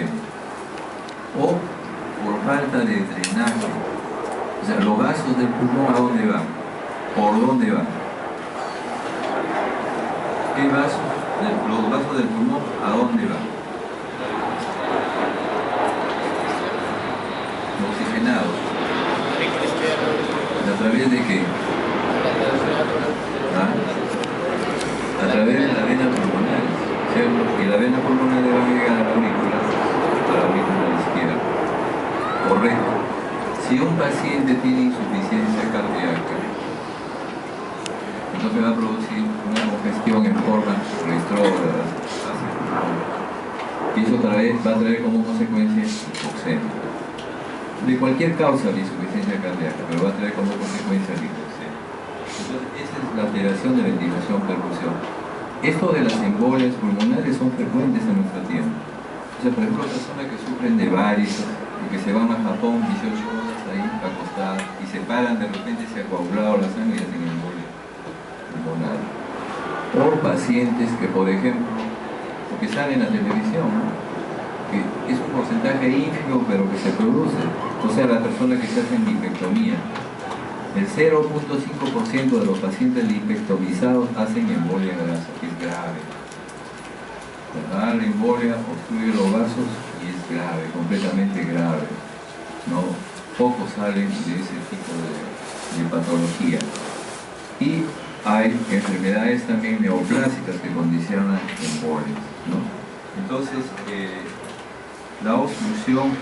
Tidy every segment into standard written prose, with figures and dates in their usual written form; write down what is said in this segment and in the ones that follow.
hipoxemia. O por falta de drenaje. O sea, los vasos del pulmón, ¿a dónde van? ¿Por dónde van? ¿Qué vasos? Los vasos del pulmón, ¿a dónde van? Oxigenados. ¿A través de qué? ¿Ah? A través de la vena pulmonar, ¿cierto? Y la vena pulmonar va a llegar a la aurícula izquierda. Correcto. Si un paciente tiene insuficiencia cardíaca, entonces va a producir una congestión en forma retrógrada. Y eso va a traer como consecuencia hipoxemia. De cualquier causa de insuficiencia cardíaca, pero va a traer como consecuencia la hipoxemia. Entonces, esa es la alteración de ventilación-perfusión. Esto de las embolias pulmonares son frecuentes en nuestro tiempo. O sea, por ejemplo, personas que sufren de varices y que se van a Japón 18 horas ahí acostadas y se paran, de repente se ha coagulado la sangre y hacen embolia pulmonar. O pacientes que, por ejemplo, porque salen en la televisión, ¿no? Que es un porcentaje ínfimo pero que se produce. O sea, la persona que se hace limpectomía, el 0.5% de los pacientes limpectomizados hacen embolia grasa, que es grave. La embolia obstruye los vasos y es grave, completamente grave. ¿No? Pocos salen de ese tipo de patología. Y hay enfermedades también neoplásicas que condicionan embolias, ¿no? Entonces, la obstrucción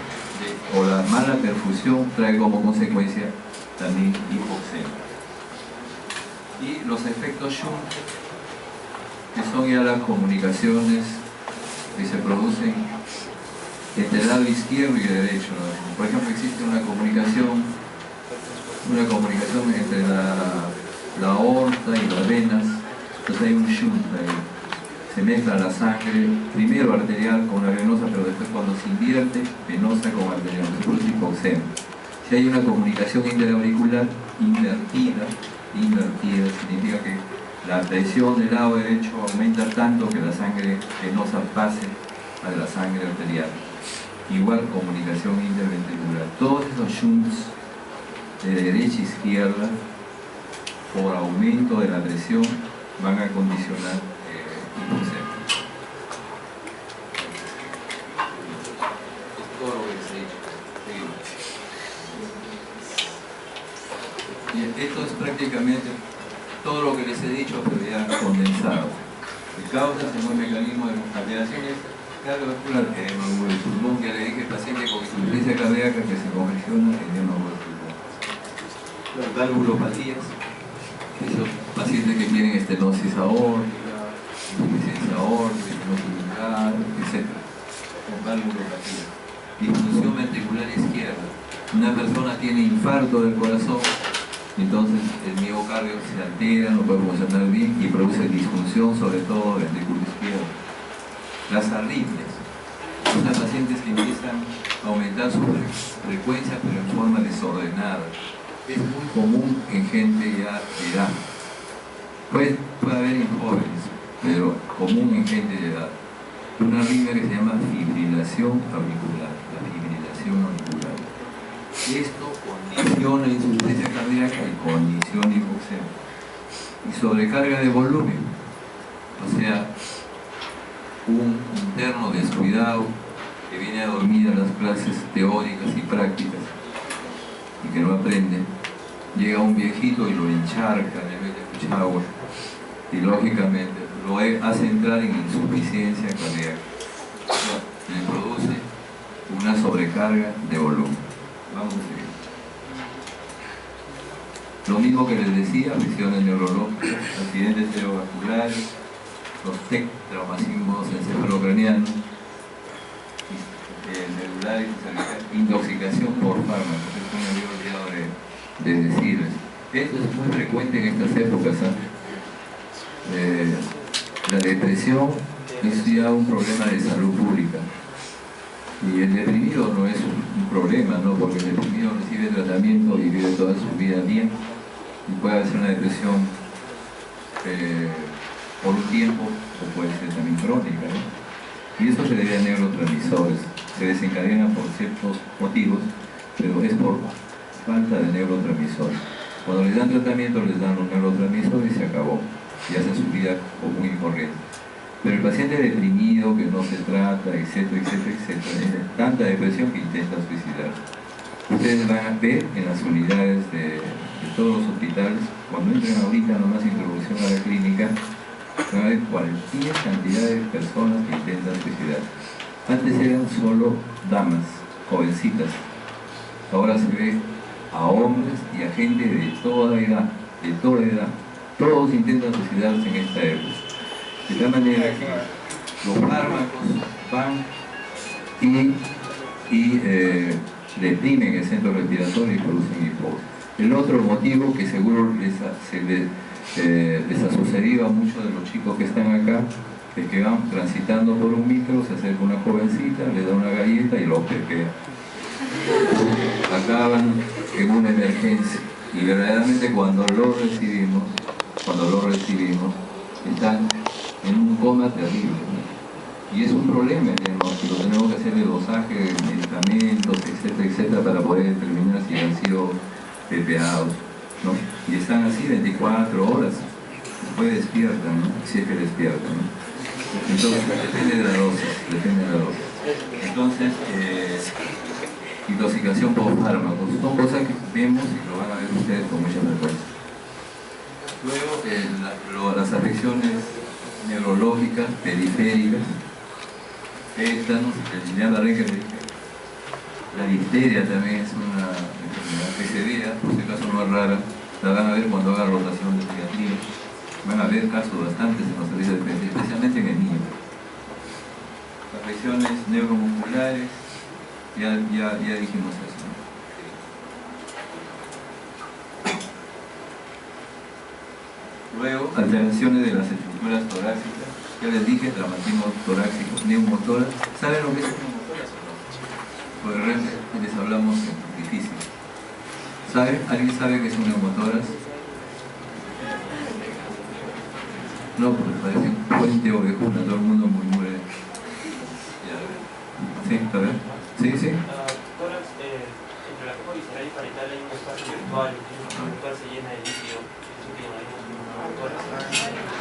o la mala perfusión trae como consecuencia también hipoxemia. Y los efectos shunt, que son ya las comunicaciones que se producen entre el lado izquierdo y el derecho, ¿no? Por ejemplo, existe una comunicación entre la aorta y las venas. Entonces hay un shunt ahí. Se mezcla la sangre, primero arterial con la venosa, pero después cuando se invierte, venosa con arterial, se produce hipoxemia. Si hay una comunicación interauricular invertida significa que la presión del lado derecho aumenta tanto que la sangre venosa pase a la sangre arterial. Igual comunicación interventricular. Todos esos shunts de derecha a izquierda, por aumento de la presión, van a condicionar hipoxemia. Es todo lo que se ha dicho. Y esto es prácticamente todo lo que les he dicho, pero ya condensado. Causas según el mecanismo de alteraciones cardiovascular, edema del pulmón, que le dije, paciente con insuficiencia cardíaca que se congestiona, edema del pulmón. Las valvulopatías, esos pacientes que tienen estenosis aórtica, insuficiencia aórtica, estenosis vulgar, etc. Con valvulopatía. Disfunción ventricular izquierda. Una persona tiene infarto del corazón, entonces el miocardio se altera, no puede funcionar bien y produce disfunción, sobre todo ventrículo izquierdo. Las arritmias. Son las pacientes que empiezan a aumentar su frecuencia, pero en forma desordenada. Es muy común en gente ya de edad. Puede haber en jóvenes, pero común en gente de edad. Una arritmia que se llama fibrilación auricular. La fibrilación auricular. Esto condiciona insuficiencia cardíaca y condiciona hipoxemia. Y sobrecarga de volumen. O sea, un interno descuidado que viene a dormir a las clases teóricas y prácticas y que no aprende, llega un viejito y lo encharca en vez de escuchar agua y lógicamente lo hace entrar en insuficiencia cardíaca. Le produce una sobrecarga de volumen. Vamos a seguir. Lo mismo que les decía, lesiones neurológicas, accidentes cerebrovasculares, los TEC, traumatismos encefalocranianos, celulares, intoxicación por fármacos. Esto me había olvidado de decirles. Esto es muy frecuente en estas épocas. La depresión es ya un problema de salud pública. Y el deprimido no es un problema, ¿no? Porque el deprimido recibe tratamiento y vive toda su vida bien. Y puede hacer una depresión por un tiempo o puede ser también crónica, ¿no? Y eso se debe a neurotransmisores. se desencadena por ciertos motivos, pero es por falta de neurotransmisores. Cuando les dan tratamiento, les dan un neurotransmisor y se acabó, y hacen su vida común y corriente. Pero el paciente deprimido, que no se trata, etcétera, etcétera, etcétera, tiene tanta depresión que intenta suicidar. Ustedes van a ver en las unidades de todos los hospitales, cuando entren ahorita nomás introducción a la clínica, van a ver cualquier cantidad de personas que intentan suicidar. Antes eran solo damas, jovencitas. Ahora se ve a hombres y a gente de toda edad, Todos intentan suicidarse en esta época. De tal manera que los fármacos van y deprimen el centro respiratorio y producen hipoxia. El otro motivo que seguro les ha sucedido a muchos de los chicos que están acá es que van transitando por un micro, se acerca una jovencita, le da una galleta y los pepea. Acaban en una emergencia y verdaderamente cuando lo recibimos están en un coma terrible, ¿no? Y es un problema el diagnóstico, tenemos que hacer el dosaje de medicamentos, etcétera, etcétera, para poder determinar si han sido pepeados, ¿no? Y están así 24 horas, después despiertan, ¿no? Si es que despiertan, ¿no? Entonces depende de la dosis. Entonces, intoxicación por fármacos, son cosas que vemos y lo van a ver ustedes con mucha frecuencia. Luego, las afecciones neurológicas, periféricas, tétanos, la difteria también es una enfermedad que se vea, por si acaso no es rara, la van a ver cuando hagan rotación de pediatría. Van a ver casos bastantes en los servicios de pediatría, especialmente en el niño. Afecciones neuromusculares, ya dijimos eso, ¿no? Luego, alteraciones de las estructuras torácicas. Ya les dije, traumatismo torácico, neumotórax. ¿Saben lo que es un neumotórax o no? Porque realmente les hablamos en difícil. ¿Alguien sabe qué es un neumotórax? No, porque parece un puente ovejuna, todo el mundo murmura. Sí, a ver. Sí. Tórax, entre la capa visceral y parietal hay un espacio virtual, el cual se llena de líquido.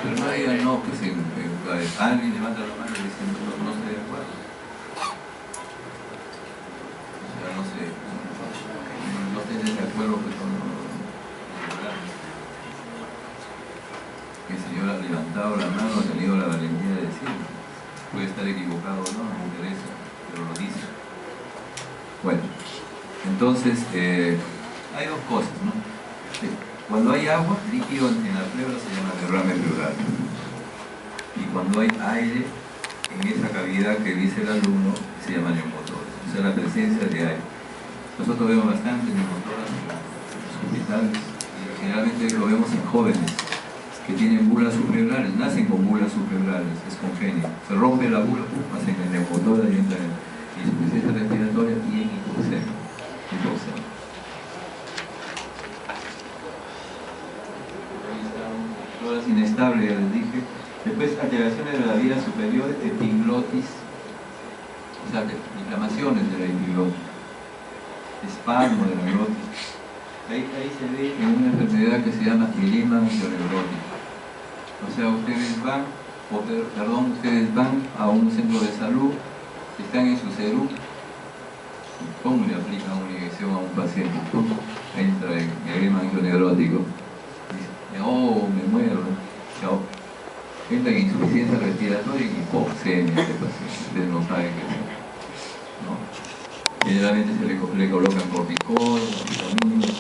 Pero no digan no, pues alguien levanta la mano y dice no estoy de acuerdo. O sea, no sé, no estoy de acuerdo pues con el señor ha levantado la mano, ha tenido la valentía de decirlo. Puede estar equivocado o no, no me interesa, pero lo dice. Bueno, entonces hay dos cosas, ¿no? Cuando hay agua, líquido en la pleura se llama derrame pleural. Y cuando hay aire en esa cavidad que dice el alumno, se llama neumotórax. O sea, la presencia de aire. Nosotros vemos bastante neumotórax en los hospitales y generalmente lo vemos en jóvenes que tienen bulas subpleurales, nacen con bulas subpleurales, es congénito. Se rompe la bula, hacen el neumotórax y entran en insuficiencia respiratoria y en hipoxemia. Inestable, ya les dije. Después, alteraciones de la vía superior, epiglotis, o sea, inflamaciones de la epiglotis, espasmo de la glotis. Ahí se ve en una enfermedad que se llama edema angioneurótico. O sea, ustedes van a un centro de salud, están en su CERU, ¿cómo le aplican una inyección a un paciente? Entra en edema angioneurótico. Oh, me muero. Entra en insuficiencia respiratoria y hipoxemia este paciente. Ustedes no saben qué es. ¿No? Generalmente se le colocan corticoides, vitaminas,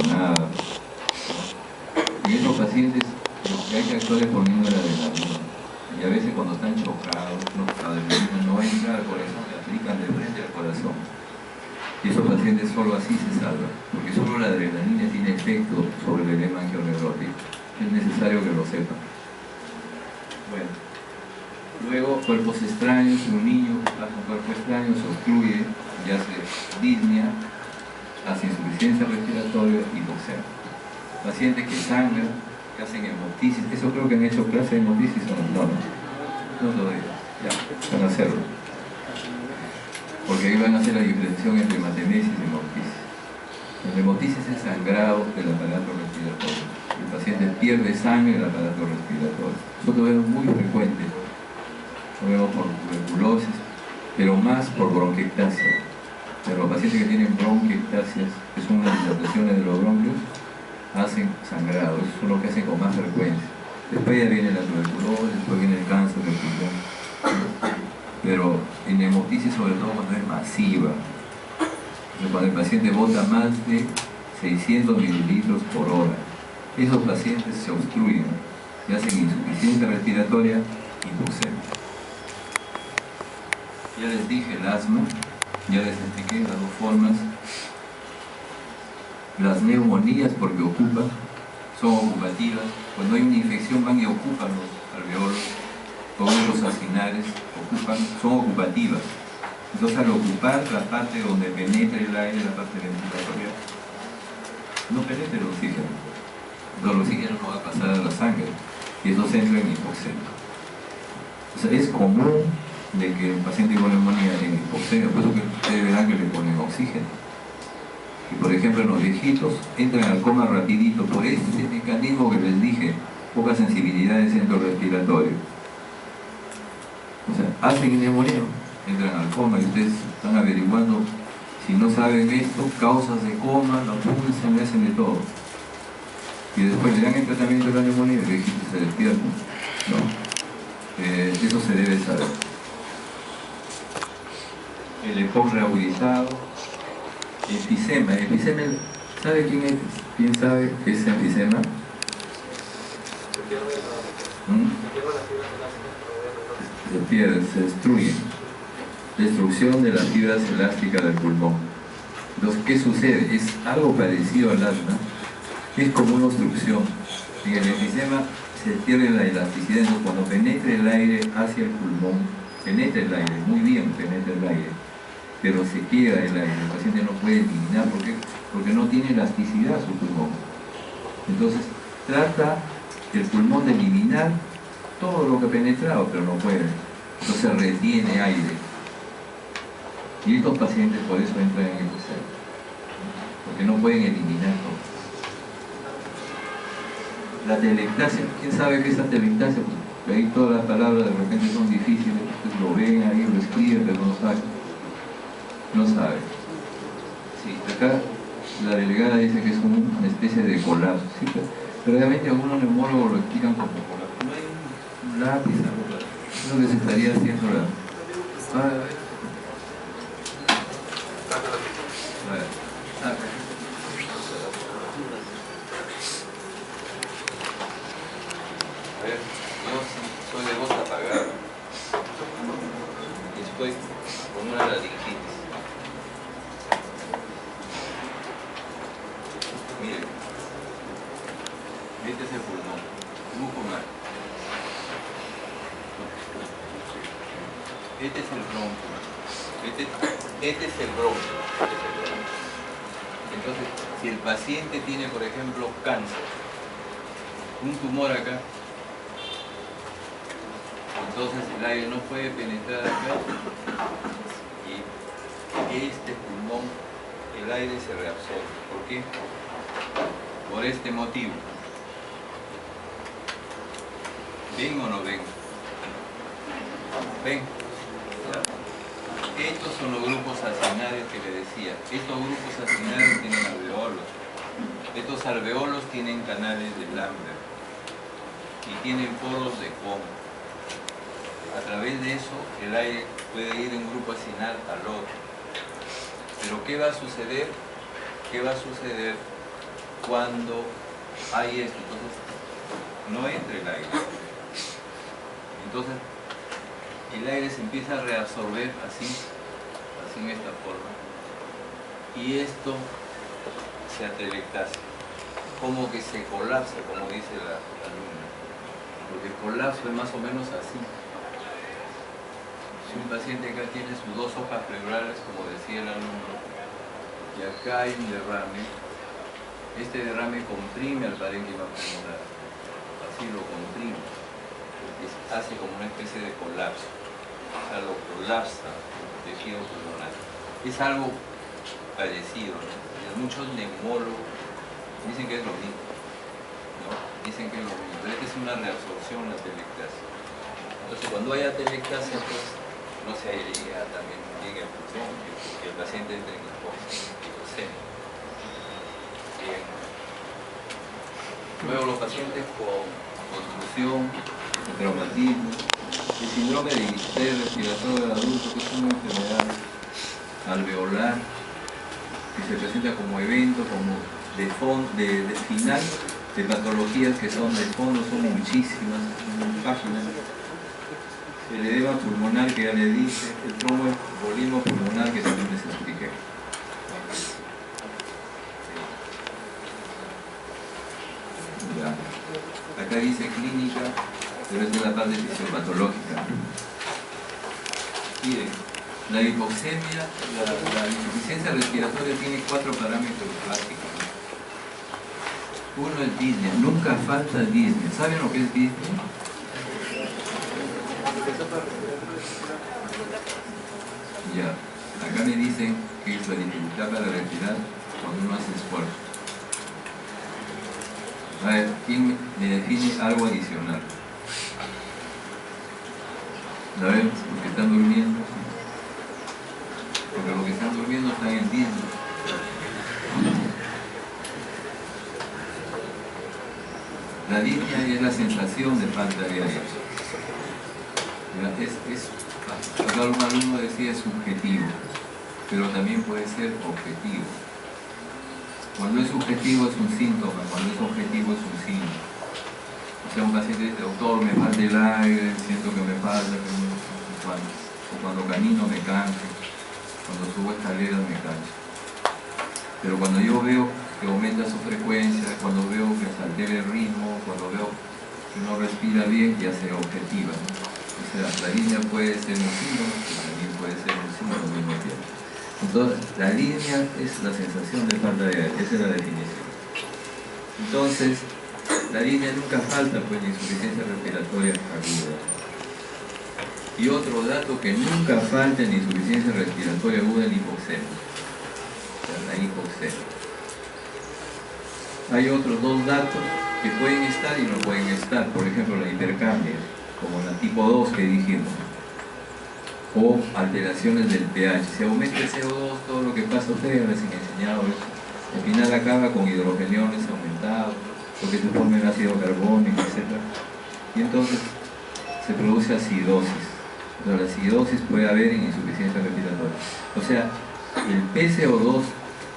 nada. ¿No? Y esos pacientes lo que hay que actuar es poniendo la adrenalina. Y a veces cuando están chocados, la adrenalina no entra al corazón, le aplican de frente al corazón. Y esos pacientes solo así se salvan, porque solo la adrenalina tiene efecto sobre el edema angioneurótico. Es necesario que lo sepan. Bueno, luego cuerpos extraños, un niño pasa un cuerpo extraño, se obstruye, ya hace disnea, hace insuficiencia respiratoria y hipoxemia. Pacientes que sangran, que hacen hemotisis, eso creo que han hecho clase de hemotisis o no, no todavía, ya, van a hacerlo. porque ahí van a hacer la diferenciación entre hematemesis y hemoptisis. La hemoptisis es sangrado del aparato respiratorio. El paciente pierde sangre en el aparato respiratorio. Nosotros vemos muy frecuente, lo vemos por tuberculosis, pero más por bronquiectasia. Pero los pacientes que tienen bronquiectasias, que son unas dilataciones de los bronquios, hacen sangrado. Eso es lo que hacen con más frecuencia. Después ya viene la tuberculosis, después viene el cáncer del pulmón. Pero en hemoptisis, sobre todo cuando es masiva, cuando el paciente bota más de 600 mililitros por hora, esos pacientes se obstruyen y hacen insuficiencia respiratoria hipoxemia. Ya les dije el asma, ya les expliqué las dos formas. Las neumonías, porque ocupan, son ocupativas. Cuando hay una infección van y ocupan los alveolos, todos los acinares ocupan, son ocupativas. Entonces, al ocupar la parte donde penetra el aire, la parte ventilatoria, no penetra el oxígeno. Entonces el oxígeno no va a pasar a la sangre y eso se entra en hipoxemia. O sea, es común de que el paciente con neumonía en hipoxemia, por eso que ustedes verán que le ponen oxígeno. Y por ejemplo en los viejitos entran al coma rapidito por este mecanismo que les dije, poca sensibilidad del centro respiratorio. O sea, hacen neumonía, entran al coma y ustedes están averiguando, si no saben esto, causas de coma, la pulsan, le hacen de todo. Y después le dan el tratamiento de la neumonía y el viejito se despierta. No. Eso se debe saber. El EPOC reagudizado, enfisema. Enfisema, ¿sabe quién es? ¿Quién sabe qué es enfisema? Se pierden, se destruyen. Destrucción de las fibras elásticas del pulmón. Entonces, ¿qué sucede? Es algo parecido al asma. Es como una obstrucción. En el enfisema se pierde la elasticidad. Entonces, cuando penetra el aire hacia el pulmón, penetra el aire, muy bien penetra el aire, pero se queda el aire. El paciente no puede eliminar porque no tiene elasticidad su pulmón. Entonces, trata el pulmón de eliminar todo lo que ha penetrado, pero no puede. Entonces retiene aire. Y estos pacientes por eso entran en hipoxemia, porque no pueden eliminar todo. La atelectasia, ¿quién sabe qué es atelectasia? Porque ahí todas las palabras de repente son difíciles, ustedes lo ven ahí, lo escriben, pero no saben. No sabe. Sí, acá la delegada dice que es una especie de colapso, ¿sí? Pero realmente algunos neumólogos lo explican como colapso. No hay un lápiz, algo, es lo que se estaría haciendo la... A ver, yo soy de voz apagada y estoy con una laringitis. Miren, este es el pulmón, mucomal. Este es el bronco. Este es el bronco. Entonces, si el paciente tiene, por ejemplo, cáncer, un tumor acá, entonces el aire no puede penetrar acá y este pulmón, el aire se reabsorbe. ¿Por qué? Por este motivo. ¿Ven o no ven? ¿Ven? Estos son los grupos acinarios que le decía. Estos grupos acinarios tienen alveolos. Estos alveolos tienen canales de Lambert y tienen poros de Kohn. A través de eso el aire puede ir de un grupo acinar al otro. Pero ¿qué va a suceder? ¿Qué va a suceder cuando hay esto? Entonces no entra el aire. Entonces el aire se empieza a reabsorber así en esta forma, y esto se atelectasia, como que se colapsa, como dice la alumna, porque el colapso es más o menos así. Si un paciente acá tiene sus dos hojas pleurales, como decía el alumno, y acá hay un derrame, este derrame comprime al parénquima pulmonar, así lo comprime, porque hace como una especie de colapso, o sea, lo colapsa. tejido pulmonar. Es algo parecido, ¿no? Muchos neumólogos dicen que es lo mismo, ¿no? Dicen que es lo mismo, pero es una reabsorción la atelectasia. Entonces, cuando hay atelectasia, pues no se airea también bien el pulmón, que el paciente entre en hipoxemia. Luego los pacientes con contusión, traumatismo, el síndrome de distrés respiratorio del adulto, que es una enfermedad alveolar que se presenta como evento, como de final de patologías que son de fondo, son muchísimas, son páginas. El edema pulmonar que ya le dije, el tromboembolismo pulmonar que también les expliqué. Ya. Acá dice clínica, pero esta es la parte fisiopatológica. Miren, la hipoxemia, la insuficiencia respiratoria tiene 4 parámetros básicos. Uno es disnea, nunca falta disnea. ¿Saben lo que es disnea? Ya, acá me dicen que es la dificultad para respirar cuando uno hace esfuerzo. A ver, ¿quién me define algo adicional? ¿La ven? Porque están durmiendo. Porque los que están durmiendo están en disnea. La disnea es la sensación de falta de aire. Acá un alumno decía es subjetivo, pero también puede ser objetivo. Cuando es subjetivo es un síntoma, cuando es objetivo es un signo. O sea, un paciente dice, doctor, me falta el aire, siento que me falta, o cuando camino me canso, cuando subo escaleras me canso. Pero cuando yo veo que aumenta su frecuencia, cuando veo que se altera el ritmo, cuando veo que no respira bien, ya sea objetiva, ¿no? O sea, la línea puede ser un síntoma, pero también puede ser un síntoma al mismo tiempo. Entonces, la línea es la sensación de falta de aire, esa es la definición. Entonces, la línea nunca falta, pues, de insuficiencia respiratoria aguda. Y otro dato que nunca falta en insuficiencia respiratoria aguda es la hipoxemia. O sea, la hipoxemia. Hay otros 2 datos que pueden estar y no pueden estar, por ejemplo, la hipercambia, como la tipo 2 que dijimos, o alteraciones del pH. Si aumenta el CO2, todo lo que pasa, ustedes les han enseñado eso. Al final acaba con hidrogeniones aumentados, lo que se forma el ácido carbónico, etc. Y entonces se produce acidosis. O sea, la acidosis puede haber en insuficiencia respiratoria. O sea, el PCO2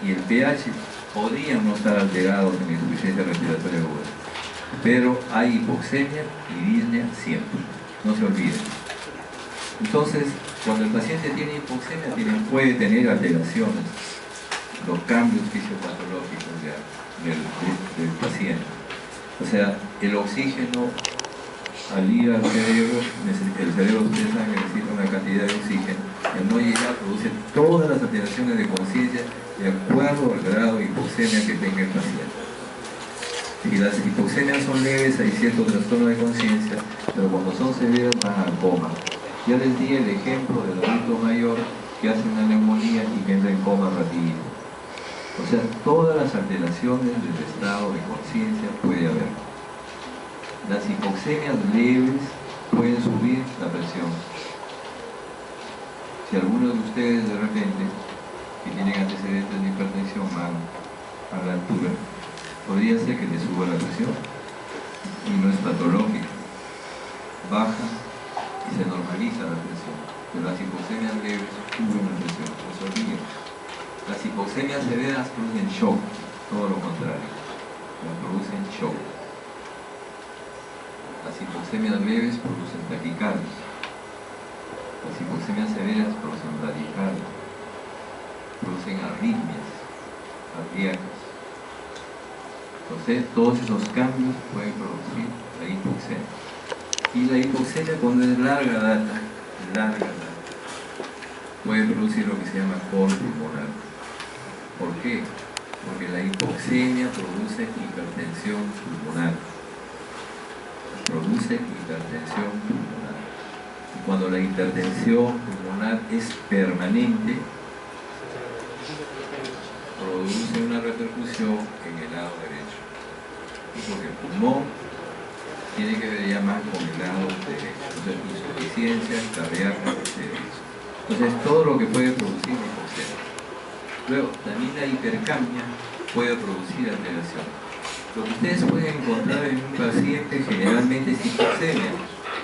y el pH podrían no estar alterados en insuficiencia respiratoria aguda, pero hay hipoxemia y disnea siempre, no se olviden. Entonces, cuando el paciente tiene hipoxemia, puede tener alteraciones, los cambios fisiopatológicos del paciente. O sea, el oxígeno al ir al cerebro, el cerebro, ustedes saben que necesita una cantidad de oxígeno, al no llegar produce todas las alteraciones de conciencia de acuerdo al grado de hipoxemia que tenga el paciente. Si las hipoxemias son leves, hay cierto trastorno de conciencia, pero cuando son severas van al coma. Ya les di el ejemplo del adulto mayor que hace una neumonía y que entra en coma rapidito. O sea, todas las alteraciones del estado de conciencia puede haber. Las hipoxemias leves pueden subir la presión. Si algunos de ustedes de repente, que tienen antecedentes de hipertensión van a la altura, podría ser que le suba la presión y no es patológico. Baja y se normaliza la presión. Pero las hipoxemias leves suben la presión, no se olviden. Las hipoxemias severas producen shock, todo lo contrario. La producen shock. Las hipoxemias leves producen taquicardia. Las hipoxemias severas producen bradicardia. Producen arritmias cardíacas. Entonces, todos esos cambios pueden producir la hipoxemia. Y la hipoxemia, cuando es larga data, puede producir lo que se llama col pulmonar. ¿Por qué? Porque la hipoxemia produce hipertensión pulmonar. Y cuando la hipertensión pulmonar es permanente, produce una repercusión en el lado derecho. Porque el pulmón tiene que ver ya más con el lado derecho. Entonces, insuficiencia cardíaca derecha. Entonces, todo lo que puede producir hipoxemia. Luego, también la hipercamia puede producir alteración. Lo que ustedes pueden encontrar en un paciente generalmente es hipoxemia,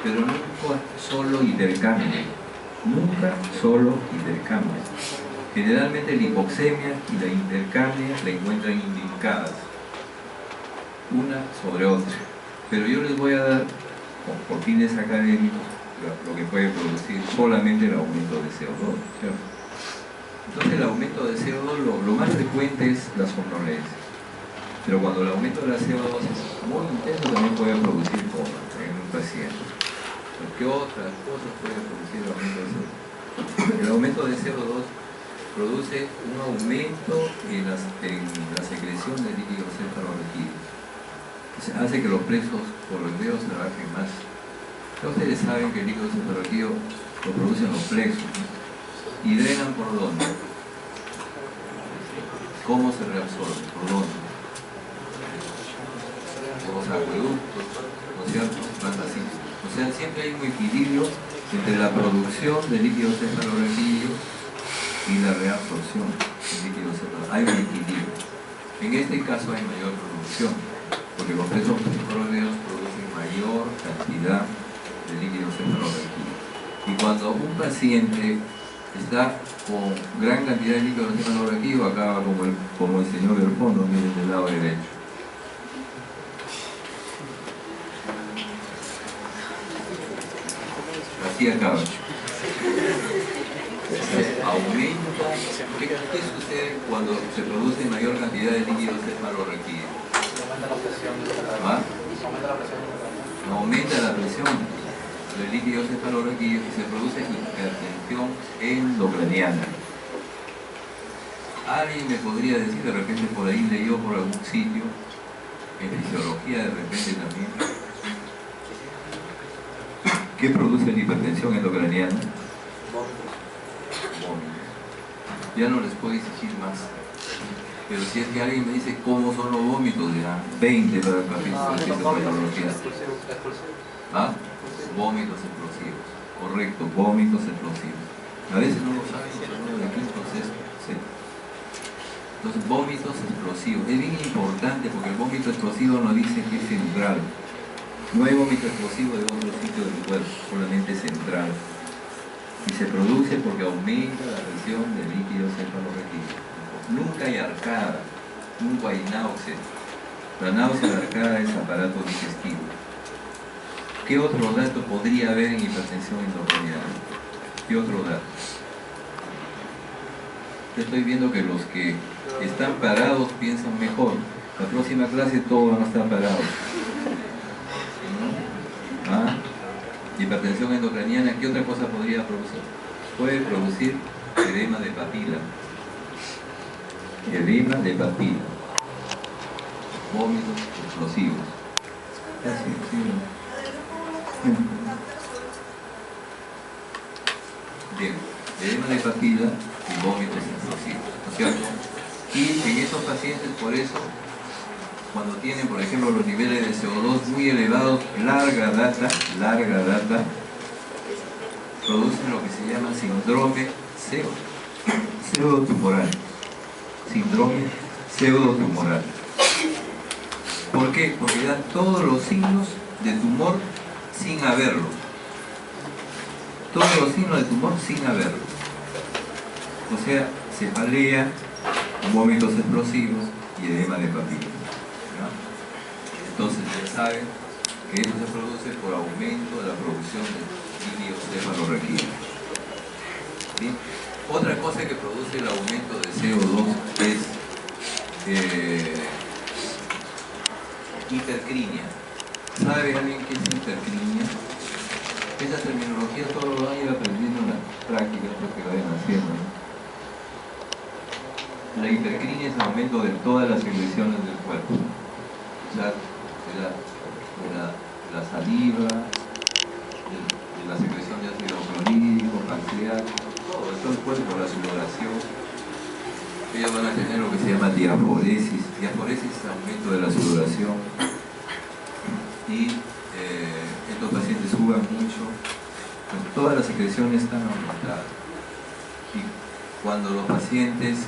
pero nunca solo hipercamia. Nunca solo hipercamia. Generalmente la hipoxemia y la hipercamia la encuentran indicadas una sobre otra. Pero yo les voy a dar, por fines académicos, lo que puede producir solamente el aumento de CO2. ¿Cierto? Entonces el aumento de CO2 lo más frecuente es la somnolencia. Pero cuando el aumento de la CO2 es muy intenso también puede producir coma en un paciente. ¿Qué otras cosas puede producir el aumento de CO2? El aumento de CO2 produce un aumento en la secreción de líquido cefalorraquídeo. Hace que los plexos coroideos trabajen más. Ya ustedes saben que el líquido cefalorraquídeo lo producen los plexos, ¿no? ¿Y drenan por dónde? ¿Cómo se reabsorbe? ¿Por dónde? Por los acueductos, ¿no es cierto? Más así. O sea, siempre hay un equilibrio entre la producción de líquido cefalorraquídeo y la reabsorción de líquido cefalorraquídeo. Hay un equilibrio. En este caso hay mayor producción, porque los plexos coroideos producen mayor cantidad de líquido cefalorraquídeo. Y cuando un paciente está con gran cantidad de líquido cefalorraquídeo, acaba como el señor del fondo, miren, del lado derecho. Así acaba. Aumenta. ¿Qué sucede cuando se produce mayor cantidad de líquido cefalorraquídeo? ¿Ah? Aumenta la presión del líquido cefalorraquídeo y se produce hipertensión endocraniana. Alguien me podría decir, de repente por ahí leyó por algún sitio, en fisiología de repente también, ¿qué produce la hipertensión endocraniana? Ya no les puedo exigir más. Pero si es que alguien me dice cómo son los vómitos, dirán 20 para el capítulo de fisiopatología. ¿Ah? Vómitos explosivos. Correcto, vómitos explosivos. A veces no lo saben los alumnos de quinto, sexto, séptimo. Entonces, vómitos explosivos. Es bien importante porque el vómito explosivo nos dice que es central. No hay vómito explosivo de otro sitio del cuerpo, solamente central. Y se produce porque aumenta la presión del líquido cefalorraquídeo. Nunca hay arcada, nunca hay náusea. La náusea, la arcada es aparato digestivo. ¿Qué otro dato podría haber en hipertensión endocraniana? ¿Qué otro dato? Yo estoy viendo que los que están parados piensan mejor. La próxima clase todos van a estar parados. ¿Ah? Hipertensión endocraniana, ¿qué otra cosa podría producir? Puede producir edema de papila. Edema de papila. Vómitos explosivos. Así, sí. Bien, edema de papila y vómitos explosivos, ¿no es cierto? Y en esos pacientes, por eso, cuando tienen, por ejemplo, los niveles de CO2 muy elevados, larga data, producen lo que se llama síndrome pseudotumoral. Síndrome pseudotumoral. ¿Por qué? Porque dan todos los signos de tumor sin haberlo. Todos los signos de tumor sin haberlo. O sea, cefalea, vómitos explosivos y edema de papila. ¿No? Entonces ya saben que eso se produce por aumento de la producción de líquido cefalorraquídeo. ¿Sí? Otra cosa que produce el aumento de CO2 es hipercrinia. ¿Sabe alguien qué es hipercrinia? Esa terminología solo lo van a ir aprendiendo en la práctica, porque lo vayan haciendo, ¿no? La hipercrinia es el aumento de todas las secreciones del cuerpo. O sea, de la saliva, de la secreción de ácido cardíaco, todo el cuerpo, la sudoración. Ellos van a tener lo que se llama diaforesis. Diaforesis es aumento de la sudoración. Y estos pacientes sudan mucho, pues todas las secreciones están aumentadas. Y cuando los pacientes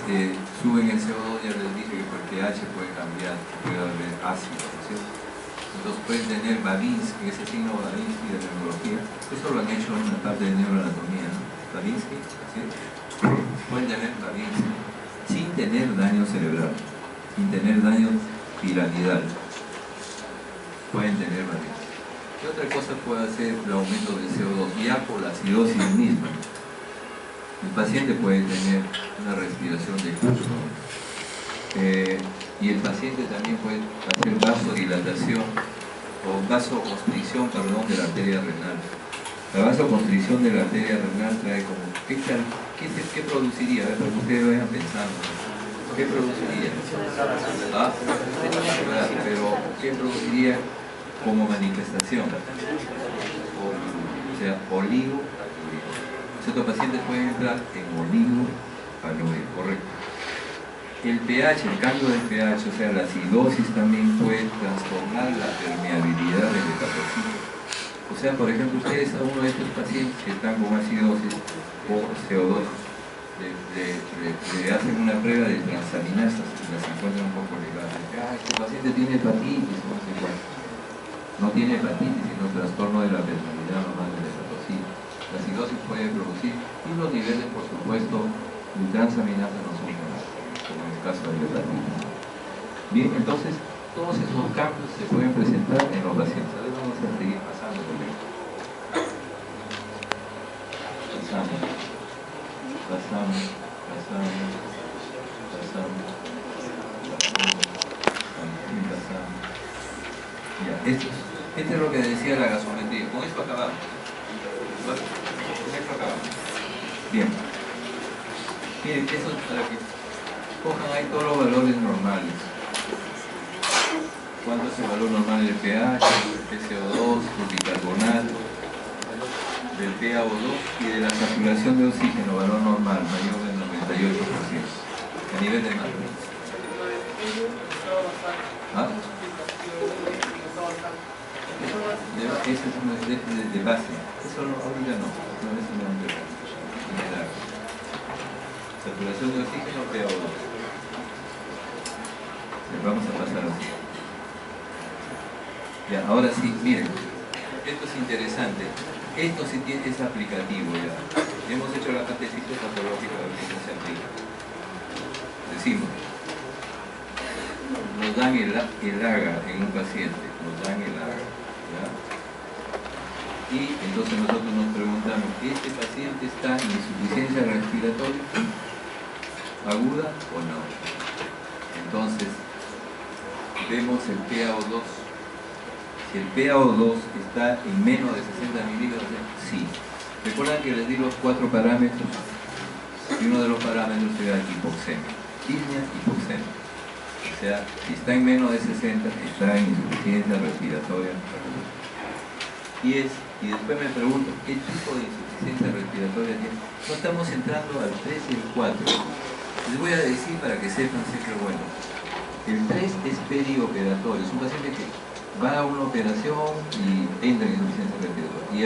suben el CO2, ya les dije que el pH puede cambiar, puede haber ácido, ¿no es cierto? Entonces pueden tener Babinski, ese signo Babinski de neurología. Eso lo han hecho en una parte de neuroanatomía, ¿no? Babinski, ¿sí? Pueden tener Babinski sin tener daño cerebral, sin tener daño piramidal. Pueden tener Babinski. ¿Qué otra cosa puede hacer el aumento del CO2? Ya por la acidosis misma. El paciente puede tener una respiración de curso. Y el paciente también puede hacer vasodilatación o vasoconstricción, perdón, de la arteria renal. La vasoconstricción de la arteria renal trae como... ¿Qué produciría? A ver, para que ustedes vayan pensando. ¿Qué produciría? ¿Ah? Pero ¿qué produciría como manifestación? O sea, oligopaluria. Estos pacientes pueden entrar en oligopaluria, correcto. El pH, el cambio del pH, o sea, la acidosis también puede transformar la permeabilidad del hepatocito. O sea, por ejemplo, ustedes a uno de estos pacientes que están con acidosis o CO2 le hacen una prueba de transaminasas y las encuentran un poco elevadas. Este paciente tiene hepatitis, no sé cuál. No tiene hepatitis, sino trastorno de la permeabilidad normal del hepatocito. La acidosis puede producir, y los niveles, por supuesto, de transaminasa no son buenos, como en el caso de la hepatitis. Bien, entonces, todos esos cambios se pueden presentar en los pacientes. A ver, vamos a seguir pasando por esto. Pasamos. Ya, esto es lo que decía la gasometría. Con esto acabamos. ¿Vale? Con esto acabamos. Bien. Miren, eso es para que cojan ahí todos los valores normales. ¿Cuánto es el valor normal del pH, del CO2, del bicarbonato, del PaO2 y de la saturación de oxígeno, valor normal, mayor del 98%, a nivel de mar? ¿Ah? Ese es de base. Eso no, ahorita no. No, eso no es de saturación de oxígeno, PaO2. Vamos a pasar así. Ya, ahora sí, miren, esto es interesante. Esto sí es aplicativo ya. Hemos hecho la parte fisiopatológica de que se aplica. Decimos, nos dan el AGA en un paciente, nos dan el AGA, ¿ya? Y entonces nosotros nos preguntamos, ¿este paciente está en insuficiencia respiratoria aguda o no? Entonces, vemos el PaO2. Si el PaO2 está en menos de 60 milímetros, sí. Recuerdan que les di los 4 parámetros y uno de los parámetros era hipoxemia. Disnea, hipoxemia. O sea, si está en menos de 60, está en insuficiencia respiratoria. Y después me pregunto, ¿qué tipo de insuficiencia respiratoria tiene? No estamos entrando al 3 y el 4. Les voy a decir para que sepan siempre bueno. El 3 es perioperatorio, es un paciente que va a una operación y entra en insuficiencia respiratoria. Y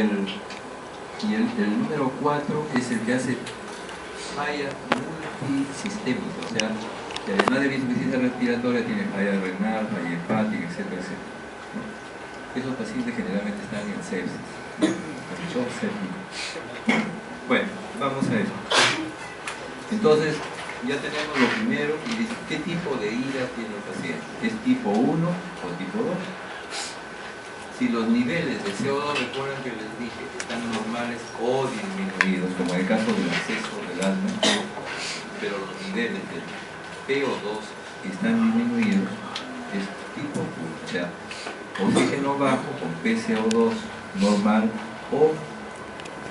el número 4 es el que hace falla multisistémica, o sea, que además de la insuficiencia respiratoria tiene falla renal, falla hepática, etcétera, etcétera. ¿No? Esos pacientes generalmente están en sepsis, en shock séptico. Bueno, vamos a eso. Entonces, ya tenemos lo primero y dice, ¿qué tipo de ira tiene el paciente? ¿Es tipo 1 o tipo 2? Si los niveles de CO2, recuerdan que les dije, están normales o disminuidos, como en el caso del acceso del asma, pero los niveles del PO2 están disminuidos, es tipo 1, o sea, oxígeno bajo con PCO2 normal o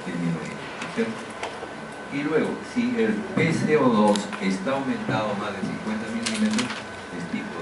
disminuido, ¿cierto? Y luego, si el PCO2 está aumentado más de 50 milímetros, es tipo